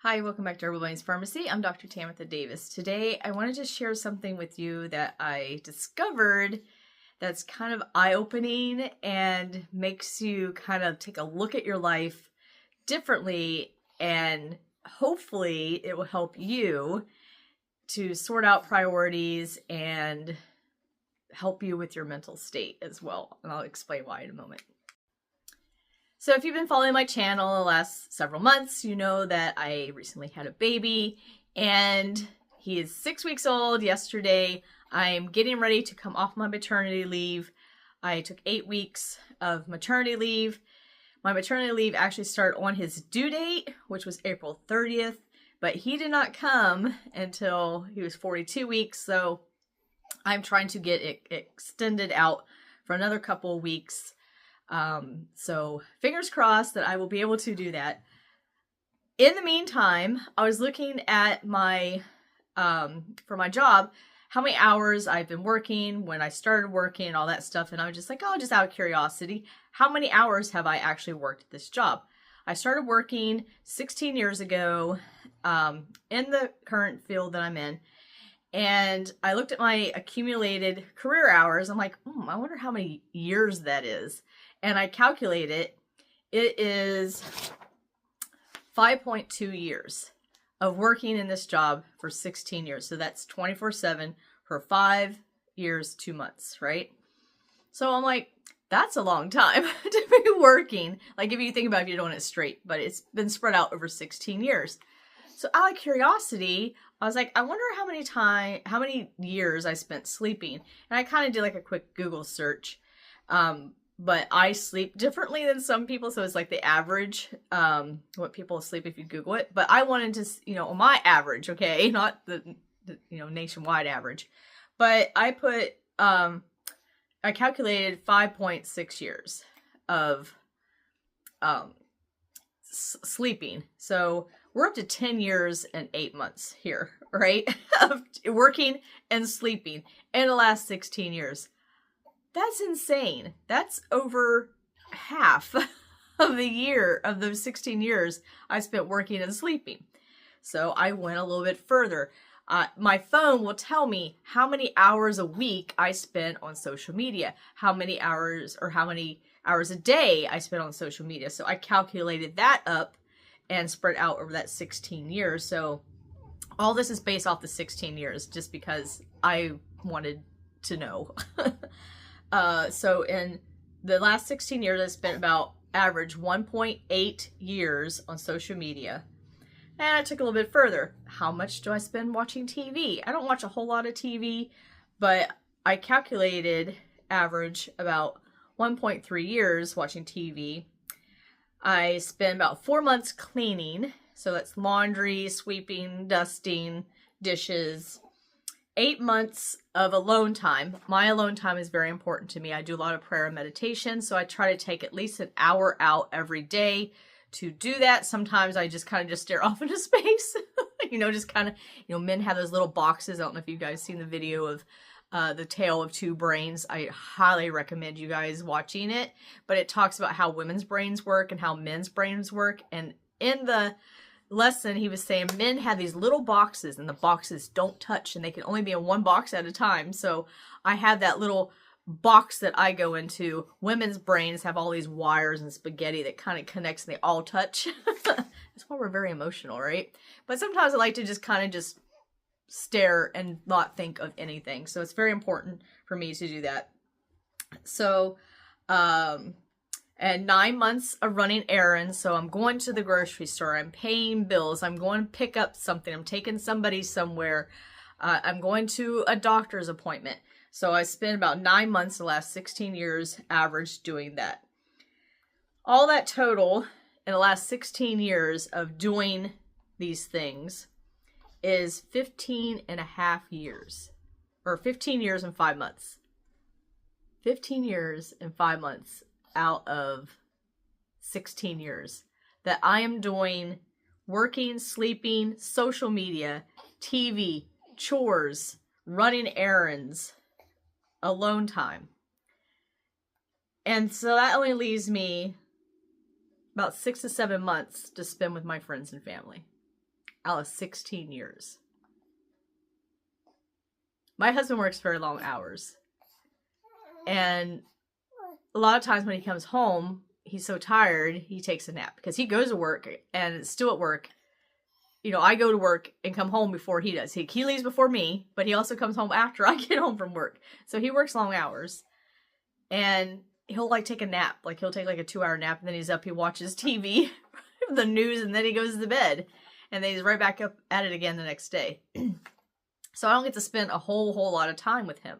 Hi, welcome back to Herbal Vines Pharmacy. I'm Dr. Tamitha Davis. Today, I wanted to share something with you that I discovered that's kind of eye-opening and makes you kind of take a look at your life differently, and hopefully it will help you to sort out priorities and help you with your mental state as well. And I'll explain why in a moment. So if you've been following my channel the last several months, you know that I recently had a baby and he is 6 weeks old. Yesterday, I'm getting ready to come off my maternity leave. I took 8 weeks of maternity leave. My maternity leave actually started on his due date, which was April 30th, but he did not come until he was 42 weeks. So I'm trying to get it extended out for another couple of weeks. So fingers crossed that I will be able to do that. In the meantime, I was looking at my, for my job, how many hours I've been working, when I started working, all that stuff. And I was just like, oh, just out of curiosity, how many hours have I actually worked at this job? I started working 16 years ago, in the current field that I'm in. And I looked at my accumulated career hours. I'm like, I wonder how many years that is. And I calculated it is 5.2 years of working in this job for 16 years. So that's 24/7 for 5 years, 2 months, right? So I'm like, that's a long time to be working. Like if you think about it, if you're doing it straight, but it's been spread out over 16 years. So out of curiosity, I was like, I wonder how many years I spent sleeping. And I kind of did like a quick Google search. But I sleep differently than some people. So it's like the average, what people sleep if you Google it. But I wanted to, on my average, okay, not the nationwide average. But I put, I calculated 5.6 years of sleeping. So we're up to 10 years and 8 months here, right? Of working and sleeping in the last 16 years. That's insane. That's over half of the year of those 16 years I spent working and sleeping. So I went a little bit further. My phone will tell me how many hours a week I spent on social media, how many hours a day I spent on social media. So I calculated that up and spread out over that 16 years. So all this is based off the 16 years just because I wanted to know. So in the last 16 years, I spent about average 1.8 years on social media. And I took a little bit further. How much do I spend watching TV? I don't watch a whole lot of TV, but I calculated average about 1.3 years watching TV. I spend about 4 months cleaning. So that's laundry, sweeping, dusting, dishes. 8 months of alone time. My alone time is very important to me. I do a lot of prayer and meditation, so I try to take at least an hour out every day to do that. Sometimes I just kind of just stare off into space. Just kind of, men have those little boxes. I don't know if you guys seen the video of The Tale of Two Brains. I highly recommend you guys watching it. But it talks about how women's brains work and how men's brains work. And in the lesson, he was saying men have these little boxes and the boxes don't touch and they can only be in one box at a time. So I have that little box that I go into. Women's brains have all these wires and spaghetti that kind of connects and they all touch. That's why we're very emotional, right? But sometimes I like to just kind of just stare and not think of anything. So it's very important for me to do that. So, and 9 months of running errands. So I'm going to the grocery store. I'm paying bills. I'm going to pick up something. I'm taking somebody somewhere. I'm going to a doctor's appointment. So I spent about 9 months the last 16 years average doing that. All that total in the last 16 years of doing these things is 15 and a half years. Or 15 years and 5 months. 15 years and 5 months out of 16 years that I am doing working, sleeping, social media, TV, chores, running errands, alone time. And so that only leaves me about 6 to 7 months to spend with my friends and family. out of 16 years. My husband works very long hours. And a lot of times when he comes home, he's so tired, he takes a nap because he goes to work and it's still at work. You know, I go to work and come home before he does. He leaves before me, but he also comes home after I get home from work. So he works long hours. And he'll like take a nap. Like he'll take like a 2-hour nap and then he's up, he watches TV, the news, and then he goes to bed. And then he's right back up at it again the next day. So I don't get to spend a whole lot of time with him.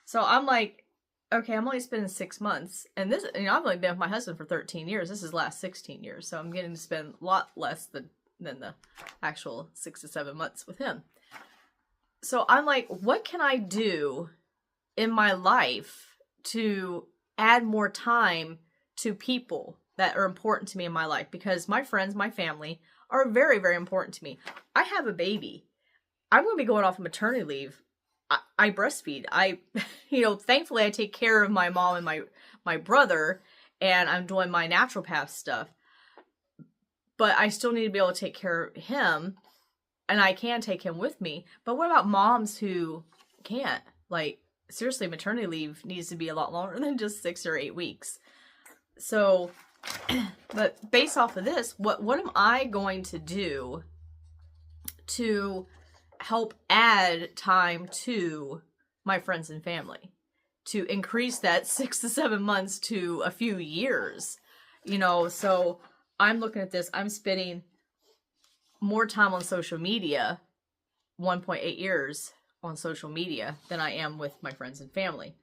So I'm like, okay, I'm only spending 6 months. And this, you know, I've only been with my husband for 13 years. This is the last 16 years. So I'm getting to spend a lot less than the actual 6 to 7 months with him. So I'm like, what can I do in my life to add more time to people that are important to me in my life? Because my friends, my family are very, very important to me. I have a baby. I'm going to be going off maternity leave. I breastfeed. You know, thankfully I take care of my mom and my brother, and I'm doing my naturopath stuff. But I still need to be able to take care of him, and I can take him with me. But what about moms who can't? Like, seriously, maternity leave needs to be a lot longer than just 6 or 8 weeks. So, but based off of this, what am I going to do to help add time to my friends and family, to increase that 6 to 7 months to a few years? You know, so I'm looking at this, I'm spending more time on social media, 1.8 years on social media, than I am with my friends and family.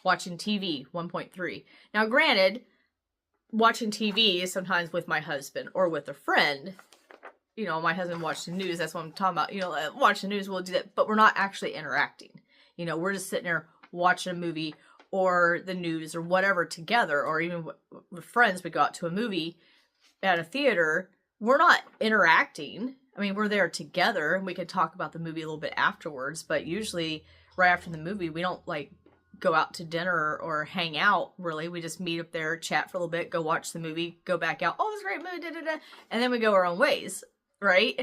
Watching TV, 1.3. Now granted, watching TV sometimes with my husband or with a friend, you know, my husband watched the news, that's what I'm talking about, you know, watch the news, we'll do that, but we're not actually interacting. You know, we're just sitting there watching a movie or the news or whatever together, or even with friends, we go out to a movie at a theater. We're not interacting. I mean, we're there together and we can talk about the movie a little bit afterwards, but usually right after the movie, we don't like go out to dinner or hang out, really. We just meet up there, chat for a little bit, go watch the movie, go back out. Oh, it was a great movie, da, da, da, and then we go our own ways, right?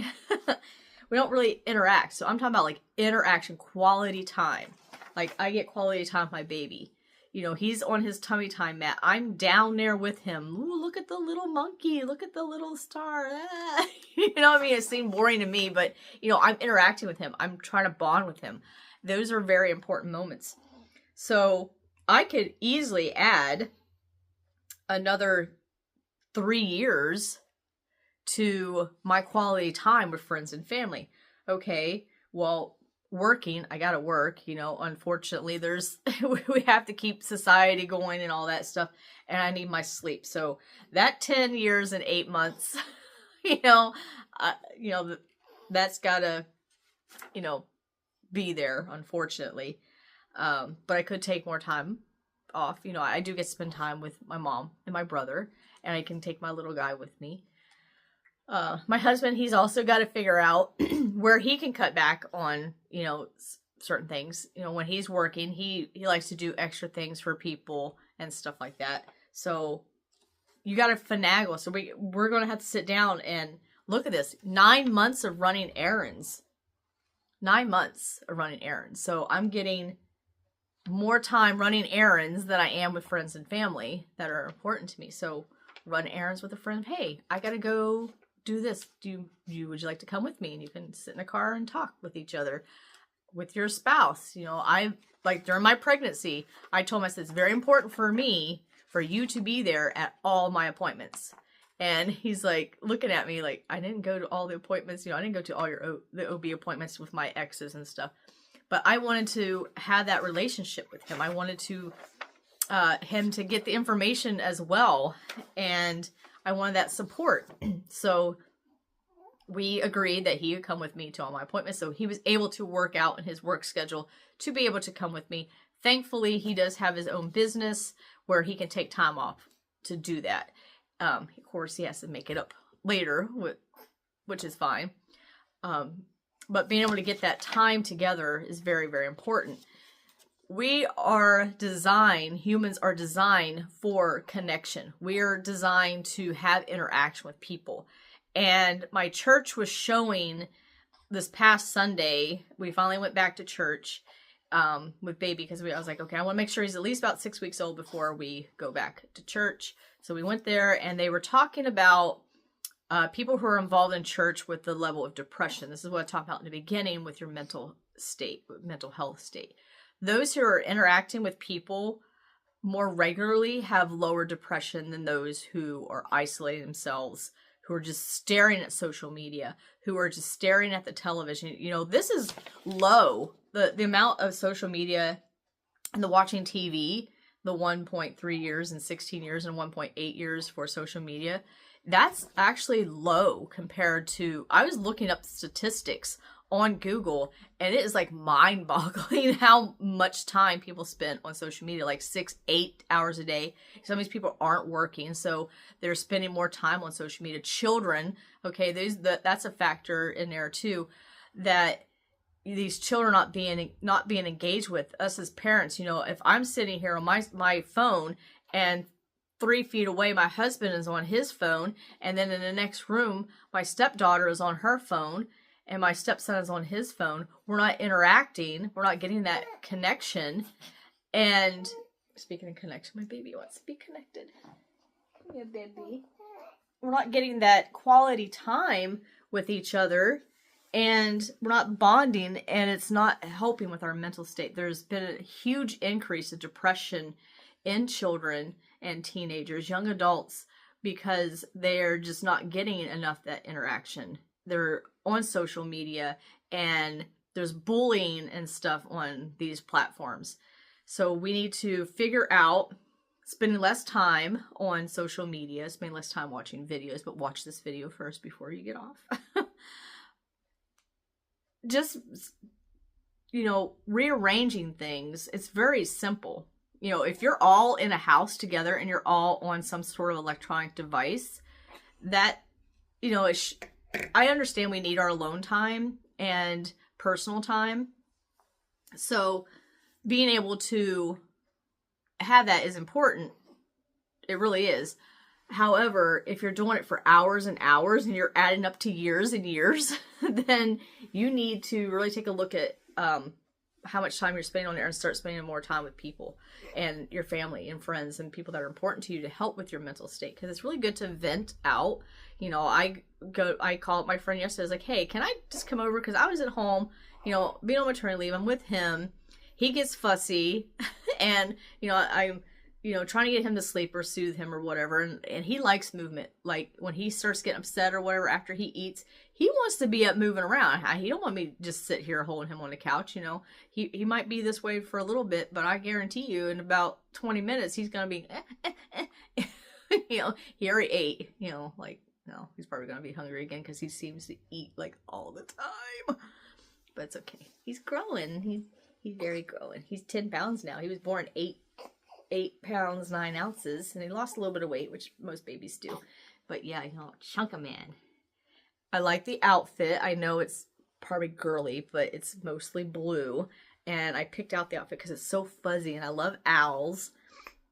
We don't really interact. So I'm talking about like interaction, quality time. Like I get quality time with my baby. You know, he's on his tummy time mat. I'm down there with him. Ooh, look at the little monkey. Look at the little star. Ah. You know what I mean? It seemed boring to me, but, you know, I'm interacting with him. I'm trying to bond with him. Those are very important moments. So I could easily add another 3 years to my quality time with friends and family. Okay, well, working, I gotta work, you know, unfortunately there's we have to keep society going and all that stuff, and I need my sleep. So that 10 years and 8 months, you know, that's gotta, you know, be there, unfortunately. But I could take more time off. You know, I do get to spend time with my mom and my brother, and I can take my little guy with me. My husband, he's also got to figure out where he can cut back on, you know, certain things. You know, when he's working, he likes to do extra things for people and stuff like that. So you got to finagle. So we're going to have to sit down and look at this. 9 months of running errands. 9 months of running errands. So I'm getting more time running errands than I am with friends and family that are important to me. So run errands with a friend. Hey, I got to go do this. Would you like to come with me? And you can sit in a car and talk with each other, with your spouse. You know, I like during my pregnancy, I told myself it's very important for me for you to be there at all my appointments. And he's like looking at me like, I didn't go to all the appointments. You know, I didn't go to all the OB appointments with my exes and stuff. But I wanted to have that relationship with him. I wanted to him to get the information as well, and I wanted that support. So we agreed that he would come with me to all my appointments. So he was able to work out in his work schedule to be able to come with me. Thankfully, he does have his own business where he can take time off to do that. Of course, he has to make it up later, which is fine. But being able to get that time together is very, very important. Humans are designed for connection. We are designed to have interaction with people. And my church was showing this past Sunday, we finally went back to church with baby because I was like, okay, I want to make sure he's at least about 6 weeks old before we go back to church. So we went there and they were talking about people who are involved in church with the level of depression. This is what I talked about in the beginning with your mental state, mental health state. Those who are interacting with people more regularly have lower depression than those who are isolating themselves, who are just staring at social media, who are just staring at the television. You know, this is low. The amount of social media and the watching TV, the 1.3 years and 16 years and 1.8 years for social media, that's actually low compared to, I was looking up statistics on Google and it is like mind-boggling how much time people spend on social media, like 6-8 hours a day. Some of these people aren't working, so they're spending more time on social media. Children, okay, that's a factor in there too, that these children not being engaged with us as parents. You know, if I'm sitting here on my phone and 3 feet away my husband is on his phone, and then in the next room my stepdaughter is on her phone and my stepson is on his phone, we're not interacting, we're not getting that connection. And speaking of connection, my baby wants to be connected. Yeah, baby. We're not getting that quality time with each other, and we're not bonding, and it's not helping with our mental state. There's been a huge increase of depression in children and teenagers, young adults, because they're just not getting enough that interaction. They're on social media and there's bullying and stuff on these platforms. So we need to figure out spending less time on social media, spending less time watching videos, but watch this video first before you get off. Just, you know, rearranging things. It's very simple. You know, if you're all in a house together and you're all on some sort of electronic device, that, you know, I understand we need our alone time and personal time. So being able to have that is important. It really is. However, if you're doing it for hours and hours and you're adding up to years and years, then you need to really take a look at how much time you're spending on there and start spending more time with people and your family and friends and people that are important to you to help with your mental state. Because it's really good to vent out. You know, I called my friend yesterday. I was like, hey, can I just come over? Because I was at home, you know, being on maternity leave. I'm with him. He gets fussy and, you know, I'm, you know, trying to get him to sleep or soothe him or whatever. And he likes movement. Like when he starts getting upset or whatever after he eats, he wants to be up moving around. He don't want me to just sit here holding him on the couch, you know. He might be this way for a little bit, but I guarantee you in about 20 minutes, he's going to be, you know, he already ate, you know, like, no, he's probably going to be hungry again because he seems to eat like all the time. But it's okay. He's growing. He's very growing. He's 10 pounds now. He was born 8 pounds, 9 ounces, and he lost a little bit of weight, which most babies do. But yeah, you know, chunk of man. I like the outfit. I know it's probably girly, but it's mostly blue. And I picked out the outfit because it's so fuzzy, and I love owls.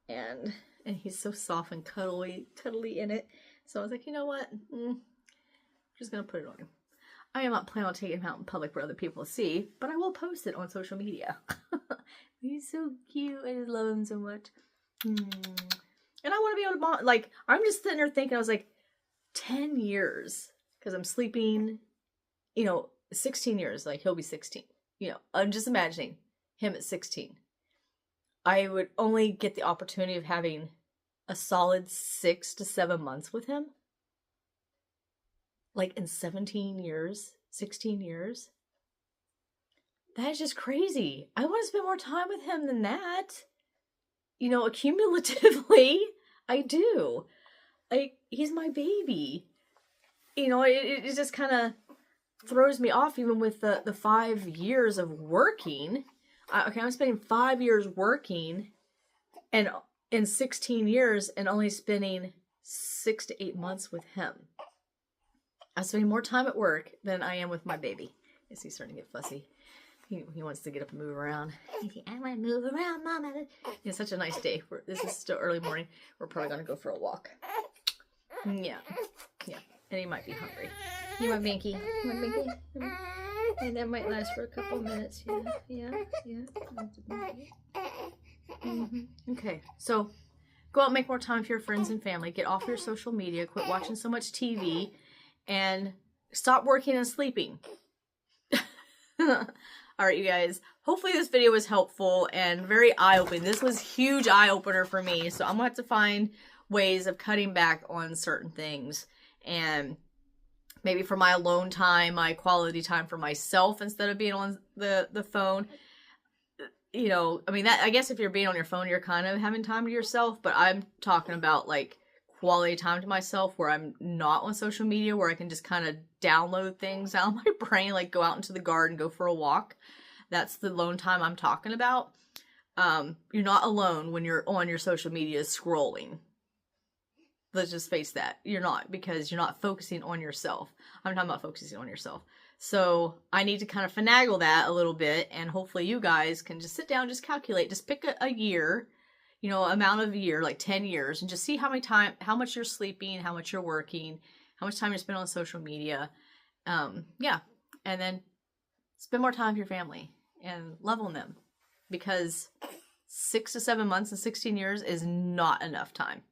And he's so soft and cuddly in it. So I was like, you know what? I'm just going to put it on him. I am not planning on taking him out in public for other people to see, but I will post it on social media. He's so cute. I just love him so much. And I want to be able to bond. Like, I'm just sitting there thinking, I was like, 10 years. Because I'm sleeping, you know, 16 years. Like, he'll be 16. You know, I'm just imagining him at 16. I would only get the opportunity of having a solid 6 to 7 months with him. Like, in 17 years, 16 years. That is just crazy. I want to spend more time with him than that. You know, accumulatively, I do. Like, he's my baby. You know, it just kind of throws me off even with the 5 years of working. Okay, I'm spending 5 years working and in 16 years and only spending 6 to 8 months with him. I'm spending more time at work than I am with my baby. Yes, he's starting to get fussy. He wants to get up and move around. I want to move around, Mama. It's such a nice day. This is still early morning. We're probably going to go for a walk. Yeah. And he might be hungry. You want Binky? You want Binky? And that might last for a couple minutes. Yeah. Okay, so go out and make more time for your friends and family. Get off your social media. Quit watching so much TV. And stop working and sleeping. All right, you guys. Hopefully this video was helpful and very eye-opening. This was a huge eye-opener for me. So I'm going to have to find ways of cutting back on certain things. And maybe for my alone time, my quality time for myself instead of being on the phone. You know, I mean, that, I guess if you're being on your phone, you're kind of having time to yourself. But I'm talking about like quality time to myself where I'm not on social media, where I can just kind of download things out of my brain, like go out into the garden, go for a walk. That's the alone time I'm talking about. You're not alone when you're on your social media scrolling. Let's just face that. You're not, because you're not focusing on yourself. I'm talking about focusing on yourself. So I need to kind of finagle that a little bit, and hopefully you guys can just sit down, just calculate, just pick a year, you know, amount of year, like 10 years, and just see how much you're sleeping, how much you're working, how much time you spend on social media. Yeah. And then spend more time with your family and love on them, because 6 to 7 months and 16 years is not enough time.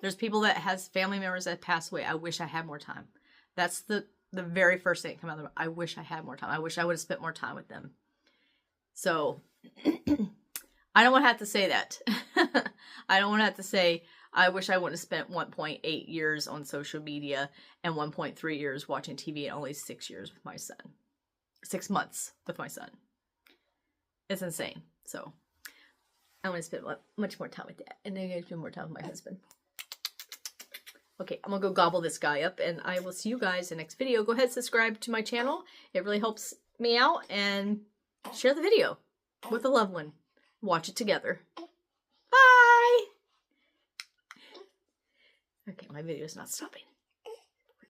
There's people that has family members that pass away. I wish I had more time. That's the very first thing that comes out of them. I wish I had more time. I wish I would have spent more time with them. So I don't want to have to say that. I don't want to have to say, I wish I wouldn't have spent 1.8 years on social media and 1.3 years watching TV and only 6 years with my son. 6 months with my son. It's insane. So I want to spend much more time with that. And then I'm going to spend more time with my husband. Okay, I'm going to go gobble this guy up, and I will see you guys in the next video. Go ahead, subscribe to my channel. It really helps me out. And share the video with a loved one. Watch it together. Bye! Okay, my video is not stopping.